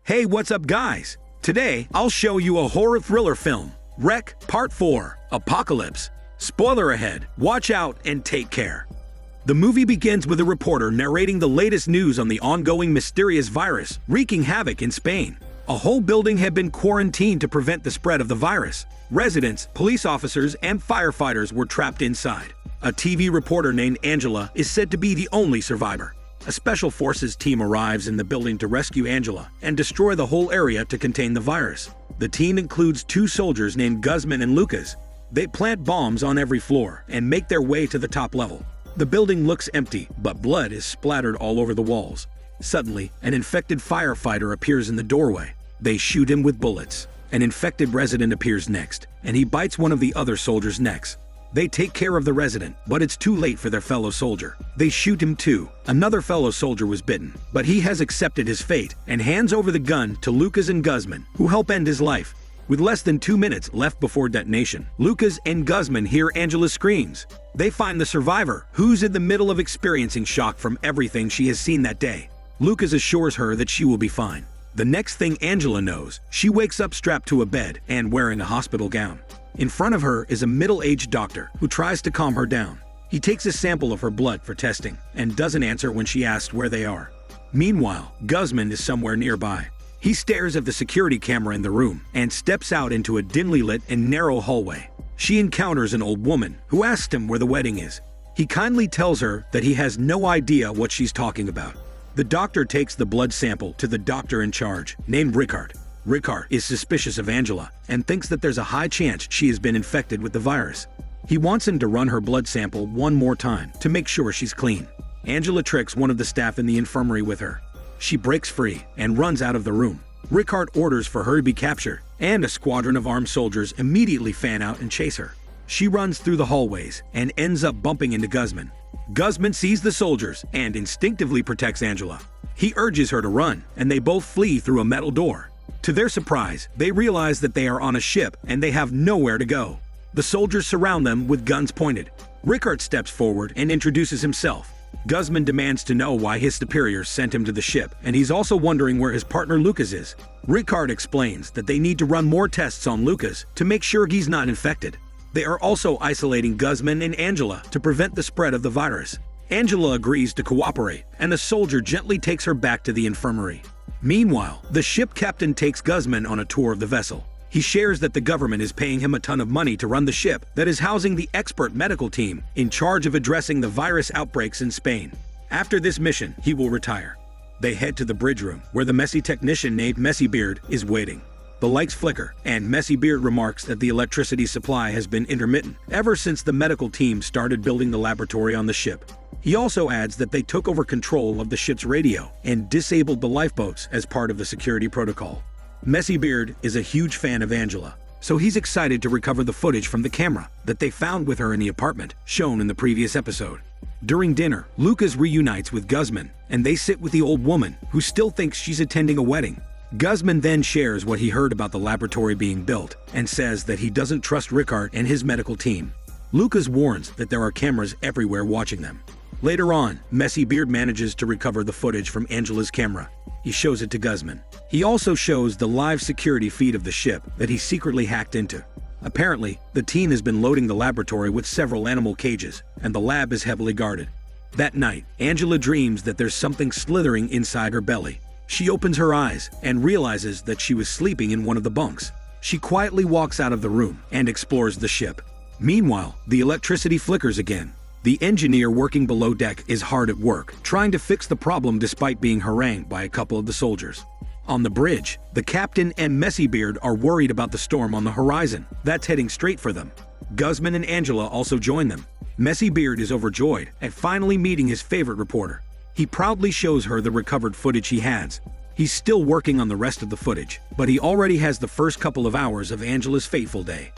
Hey, what's up guys? Today, I'll show you a horror thriller film, Wreck Part 4, Apocalypse. Spoiler ahead, watch out and take care. The movie begins with a reporter narrating the latest news on the ongoing mysterious virus wreaking havoc in Spain. A whole building had been quarantined to prevent the spread of the virus. Residents, police officers, and firefighters were trapped inside. A TV reporter named Angela is said to be the only survivor. A special forces team arrives in the building to rescue Angela and destroy the whole area to contain the virus. The team includes 2 soldiers named Guzman and Lucas. They plant bombs on every floor and make their way to the top level. The building looks empty, but blood is splattered all over the walls. Suddenly, an infected firefighter appears in the doorway. They shoot him with bullets. An infected resident appears next, and he bites one of the other soldiers' necks. They take care of the resident, but it's too late for their fellow soldier. They shoot him too. Another fellow soldier was bitten, but he has accepted his fate and hands over the gun to Lucas and Guzman, who help end his life. With less than 2 minutes left before detonation, Lucas and Guzman hear Angela's screams. They find the survivor, who's in the middle of experiencing shock from everything she has seen that day. Lucas assures her that she will be fine. The next thing Angela knows, she wakes up strapped to a bed and wearing a hospital gown. In front of her is a middle-aged doctor who tries to calm her down. He takes a sample of her blood for testing and doesn't answer when she asks where they are. Meanwhile, Guzman is somewhere nearby. He stares at the security camera in the room and steps out into a dimly lit and narrow hallway. She encounters an old woman who asks him where the wedding is. He kindly tells her that he has no idea what she's talking about. The doctor takes the blood sample to the doctor in charge, named Rickard. Rickard is suspicious of Angela and thinks that there's a high chance she has been infected with the virus. He wants him to run her blood sample one more time to make sure she's clean. Angela tricks one of the staff in the infirmary with her. She breaks free and runs out of the room. Rickard orders for her to be captured, and a squadron of armed soldiers immediately fan out and chase her. She runs through the hallways and ends up bumping into Guzman. Guzman sees the soldiers and instinctively protects Angela. He urges her to run, and they both flee through a metal door. To their surprise, they realize that they are on a ship and they have nowhere to go. The soldiers surround them with guns pointed. Rickard steps forward and introduces himself. Guzman demands to know why his superiors sent him to the ship, and he's also wondering where his partner Lucas is. Rickard explains that they need to run more tests on Lucas to make sure he's not infected. They are also isolating Guzman and Angela to prevent the spread of the virus. Angela agrees to cooperate, and the soldier gently takes her back to the infirmary. Meanwhile, the ship captain takes Guzman on a tour of the vessel. He shares that the government is paying him a ton of money to run the ship that is housing the expert medical team in charge of addressing the virus outbreaks in Spain. After this mission, he will retire. They head to the bridge room, where the messy technician named Messybeard is waiting. The lights flicker, and Messybeard remarks that the electricity supply has been intermittent ever since the medical team started building the laboratory on the ship. He also adds that they took over control of the ship's radio and disabled the lifeboats as part of the security protocol. Messybeard is a huge fan of Angela, so he's excited to recover the footage from the camera that they found with her in the apartment, shown in the previous episode. During dinner, Lucas reunites with Guzman, and they sit with the old woman, who still thinks she's attending a wedding. Guzman then shares what he heard about the laboratory being built, and says that he doesn't trust Rickard and his medical team. Lucas warns that there are cameras everywhere watching them. Later on, Messybeard manages to recover the footage from Angela's camera. He shows it to Guzman. He also shows the live security feed of the ship that he secretly hacked into. Apparently, the team has been loading the laboratory with several animal cages, and the lab is heavily guarded. That night, Angela dreams that there's something slithering inside her belly. She opens her eyes and realizes that she was sleeping in one of the bunks. She quietly walks out of the room and explores the ship. Meanwhile, the electricity flickers again. The engineer working below deck is hard at work, trying to fix the problem despite being harangued by a couple of the soldiers. On the bridge, the captain and Messybeard are worried about the storm on the horizon that's heading straight for them. Guzman and Angela also join them. Messybeard is overjoyed at finally meeting his favorite reporter. He proudly shows her the recovered footage he has. He's still working on the rest of the footage, but he already has the first couple of hours of Angela's fateful day.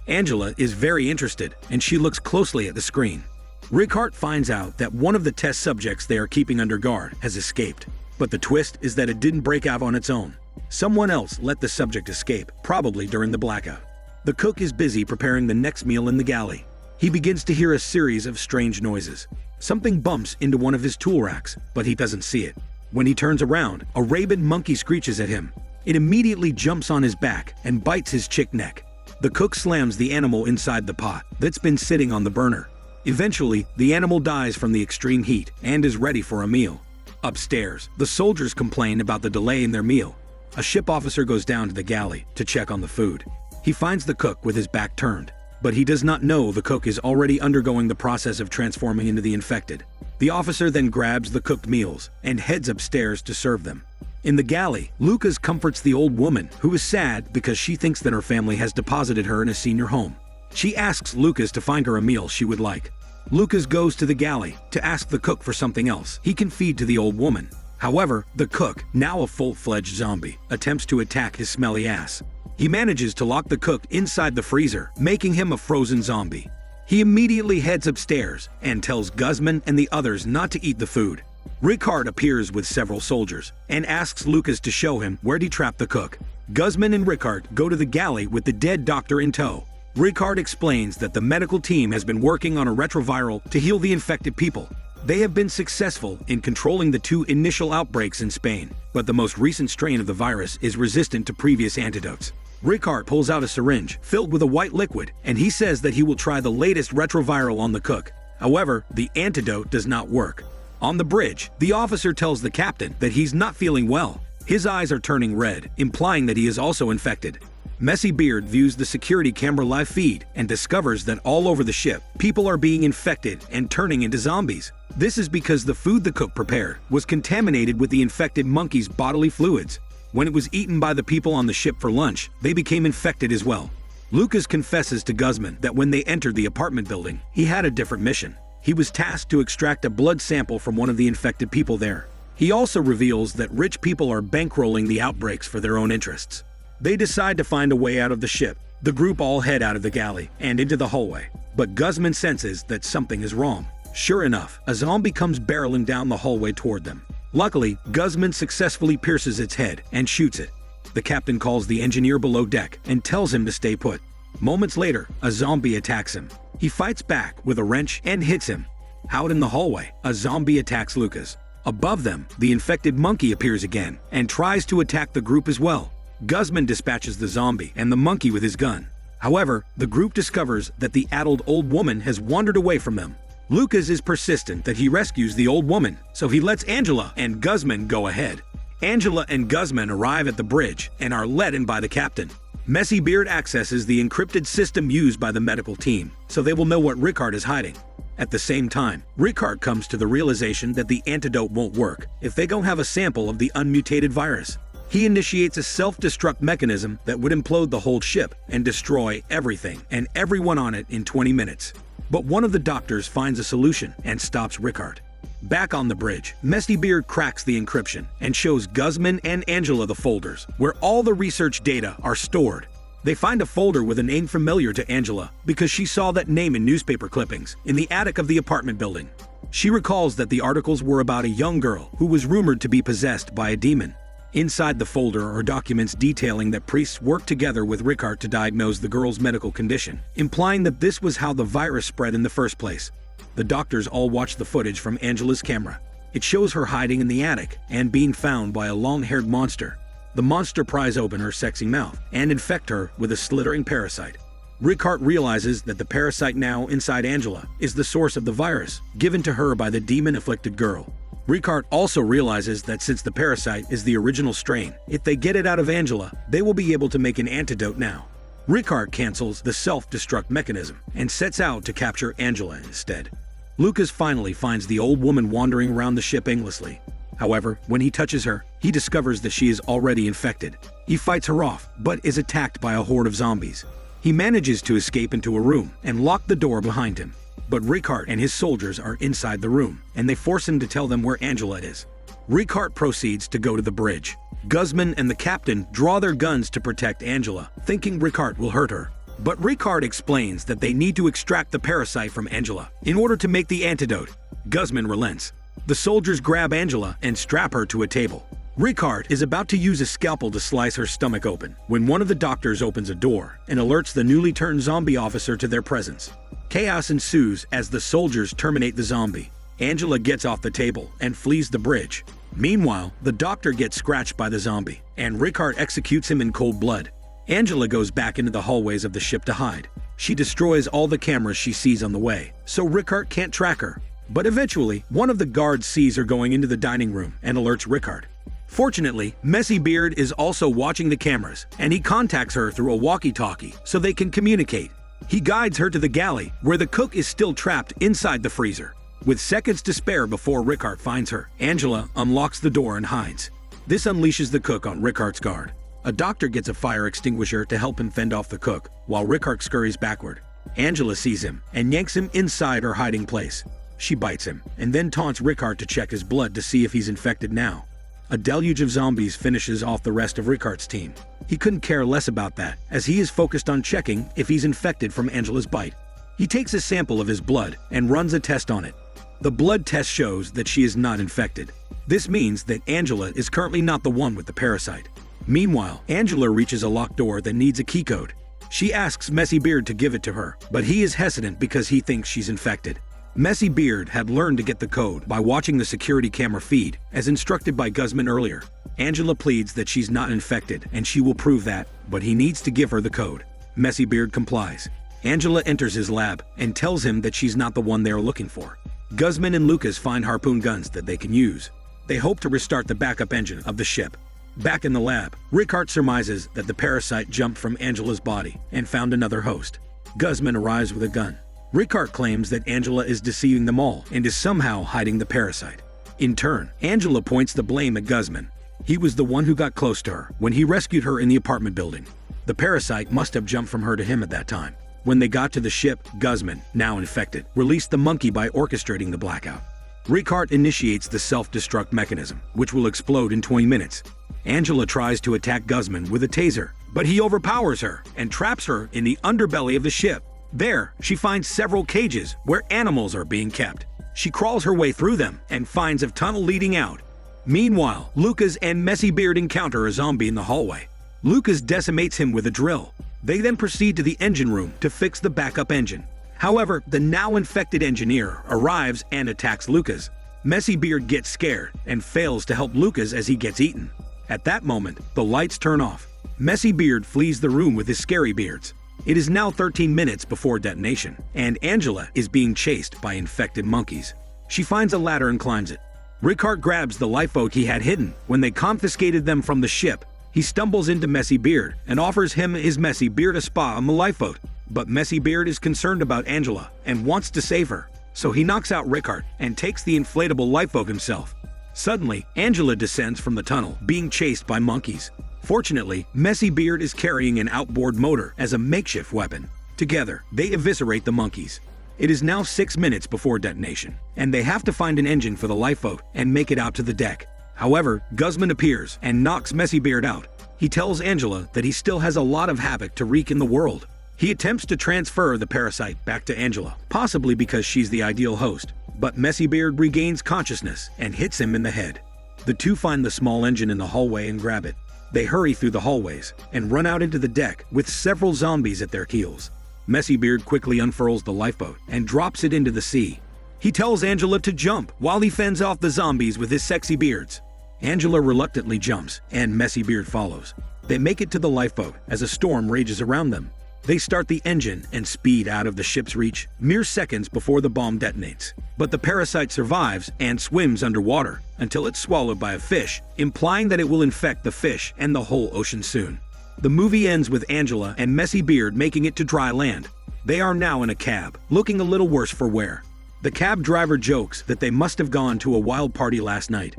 Angela is very interested, and she looks closely at the screen. Rickard finds out that one of the test subjects they are keeping under guard has escaped. But the twist is that it didn't break out on its own. Someone else let the subject escape, probably during the blackout. The cook is busy preparing the next meal in the galley. He begins to hear a series of strange noises. Something bumps into one of his tool racks, but he doesn't see it. When he turns around, a rabid monkey screeches at him. It immediately jumps on his back and bites his chick neck. The cook slams the animal inside the pot that's been sitting on the burner. Eventually, the animal dies from the extreme heat and is ready for a meal. Upstairs, the soldiers complain about the delay in their meal. A ship officer goes down to the galley to check on the food. He finds the cook with his back turned, but he does not know the cook is already undergoing the process of transforming into the infected. The officer then grabs the cooked meals and heads upstairs to serve them. In the galley, Lucas comforts the old woman, who is sad because she thinks that her family has deposited her in a senior home. She asks Lucas to find her a meal she would like. Lucas goes to the galley to ask the cook for something else he can feed to the old woman. However, the cook, now a full-fledged zombie, attempts to attack his smelly ass. He manages to lock the cook inside the freezer, making him a frozen zombie. He immediately heads upstairs and tells Guzman and the others not to eat the food. Ricard appears with several soldiers and asks Lucas to show him where he trapped the cook. Guzman and Ricard go to the galley with the dead doctor in tow. Ricard explains that the medical team has been working on a retroviral to heal the infected people. They have been successful in controlling the 2 initial outbreaks in Spain, but the most recent strain of the virus is resistant to previous antidotes. Ricard pulls out a syringe filled with a white liquid, and he says that he will try the latest retroviral on the cook. However, the antidote does not work. On the bridge, the officer tells the captain that he's not feeling well. His eyes are turning red, implying that he is also infected. Messy Beard views the security camera live feed and discovers that all over the ship, people are being infected and turning into zombies. This is because the food the cook prepared was contaminated with the infected monkey's bodily fluids. When it was eaten by the people on the ship for lunch, they became infected as well. Lucas confesses to Guzman that when they entered the apartment building, he had a different mission. He was tasked to extract a blood sample from one of the infected people there. He also reveals that rich people are bankrolling the outbreaks for their own interests. They decide to find a way out of the ship. The group all head out of the galley and into the hallway, but Guzman senses that something is wrong. Sure enough, a zombie comes barreling down the hallway toward them. Luckily, Guzman successfully pierces its head and shoots it. The captain calls the engineer below deck and tells him to stay put. Moments later, a zombie attacks him. He fights back with a wrench and hits him. Out in the hallway, a zombie attacks Lucas. Above them, the infected monkey appears again and tries to attack the group as well. Guzman dispatches the zombie and the monkey with his gun. However, the group discovers that the addled old woman has wandered away from them. Lucas is persistent that he rescues the old woman, so he lets Angela and Guzman go ahead. Angela and Guzman arrive at the bridge and are led in by the captain. Messy Beard accesses the encrypted system used by the medical team, so they will know what Ricard is hiding. At the same time, Ricard comes to the realization that the antidote won't work if they don't have a sample of the unmutated virus. He initiates a self-destruct mechanism that would implode the whole ship and destroy everything and everyone on it in 20 minutes. But one of the doctors finds a solution and stops Ricard. Back on the bridge, Messy Beard cracks the encryption and shows Guzman and Angela the folders where all the research data are stored. They find a folder with a name familiar to Angela because she saw that name in newspaper clippings in the attic of the apartment building. She recalls that the articles were about a young girl who was rumored to be possessed by a demon. Inside the folder are documents detailing that priests worked together with Ricard to diagnose the girl's medical condition, implying that this was how the virus spread in the first place. The doctors all watch the footage from Angela's camera. It shows her hiding in the attic and being found by a long-haired monster. The monster pries open her sexy mouth and infect her with a slithering parasite. Ricard realizes that the parasite now inside Angela is the source of the virus, given to her by the demon-afflicted girl. Ricard also realizes that since the parasite is the original strain, if they get it out of Angela, they will be able to make an antidote now. Ricard cancels the self-destruct mechanism and sets out to capture Angela instead. Lucas finally finds the old woman wandering around the ship aimlessly. However, when he touches her, he discovers that she is already infected. He fights her off, but is attacked by a horde of zombies. He manages to escape into a room and lock the door behind him. But Ricard and his soldiers are inside the room, and they force him to tell them where Angela is. Ricard proceeds to go to the bridge. Guzman and the captain draw their guns to protect Angela, thinking Ricard will hurt her. But Ricard explains that they need to extract the parasite from Angela in order to make the antidote. Guzman relents. The soldiers grab Angela and strap her to a table. Ricard is about to use a scalpel to slice her stomach open when one of the doctors opens a door and alerts the newly turned zombie officer to their presence. Chaos ensues as the soldiers terminate the zombie. Angela gets off the table and flees the bridge. Meanwhile, the doctor gets scratched by the zombie, and Ricard executes him in cold blood. Angela goes back into the hallways of the ship to hide. She destroys all the cameras she sees on the way, so Ricard can't track her. But eventually, one of the guards sees her going into the dining room and alerts Ricard. Fortunately, Messy Beard is also watching the cameras, and he contacts her through a walkie-talkie so they can communicate. He guides her to the galley, where the cook is still trapped inside the freezer. With seconds to spare before Ricard finds her, Angela unlocks the door and hides. This unleashes the cook on Ricard's guard. A doctor gets a fire extinguisher to help him fend off the cook, while Ricard scurries backward. Angela sees him and yanks him inside her hiding place. She bites him, and then taunts Ricard to check his blood to see if he's infected now. A deluge of zombies finishes off the rest of Ricard's team. He couldn't care less about that, as he is focused on checking if he's infected from Angela's bite. He takes a sample of his blood and runs a test on it. The blood test shows that she is not infected. This means that Angela is currently not the one with the parasite. Meanwhile, Angela reaches a locked door that needs a key code. She asks Messy Beard to give it to her, but he is hesitant because he thinks she's infected. Messy Beard had learned to get the code by watching the security camera feed, as instructed by Guzman earlier. Angela pleads that she's not infected and she will prove that, but he needs to give her the code. Messy Beard complies. Angela enters his lab and tells him that she's not the one they are looking for. Guzman and Lucas find harpoon guns that they can use. They hope to restart the backup engine of the ship. Back in the lab, Ricard surmises that the parasite jumped from Angela's body and found another host. Guzman arrives with a gun. Ricard claims that Angela is deceiving them all and is somehow hiding the parasite. In turn, Angela points the blame at Guzman. He was the one who got close to her when he rescued her in the apartment building. The parasite must have jumped from her to him at that time. When they got to the ship, Guzman, now infected, released the monkey by orchestrating the blackout. Ricard initiates the self-destruct mechanism, which will explode in 20 minutes. Angela tries to attack Guzman with a taser, but he overpowers her and traps her in the underbelly of the ship. There, she finds several cages where animals are being kept. She crawls her way through them and finds a tunnel leading out. Meanwhile, Lucas and Messy Beard encounter a zombie in the hallway. Lucas decimates him with a drill. They then proceed to the engine room to fix the backup engine. However, the now infected engineer arrives and attacks Lucas. Messy Beard gets scared and fails to help Lucas as he gets eaten. At that moment, the lights turn off. Messy Beard flees the room with his scary beards. It is now 13 minutes before detonation, and Angela is being chased by infected monkeys. She finds a ladder and climbs it. Ricard grabs the lifeboat he had hidden when they confiscated them from the ship. He stumbles into Messy Beard and offers him his Messy Beard a spa on the lifeboat. But Messy Beard is concerned about Angela and wants to save her, so he knocks out Ricard and takes the inflatable lifeboat himself. Suddenly, Angela descends from the tunnel, being chased by monkeys. Fortunately, Messy Beard is carrying an outboard motor as a makeshift weapon. Together, they eviscerate the monkeys. It is now 6 minutes before detonation, and they have to find an engine for the lifeboat and make it out to the deck. However, Guzman appears and knocks Messy Beard out. He tells Angela that he still has a lot of havoc to wreak in the world. He attempts to transfer the parasite back to Angela, possibly because she's the ideal host. But Messy Beard regains consciousness and hits him in the head. The two find the small engine in the hallway and grab it. They hurry through the hallways and run out into the deck with several zombies at their heels. Messy Beard quickly unfurls the lifeboat and drops it into the sea. He tells Angela to jump while he fends off the zombies with his sexy beards. Angela reluctantly jumps, and Messy Beard follows. They make it to the lifeboat as a storm rages around them. They start the engine and speed out of the ship's reach mere seconds before the bomb detonates. But the parasite survives and swims underwater until it's swallowed by a fish, implying that it will infect the fish and the whole ocean soon. The movie ends with Angela and Messy Beard making it to dry land. They are now in a cab, looking a little worse for wear. The cab driver jokes that they must have gone to a wild party last night.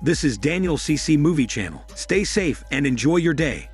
This is Daniel CC Movie Channel. Stay safe and enjoy your day.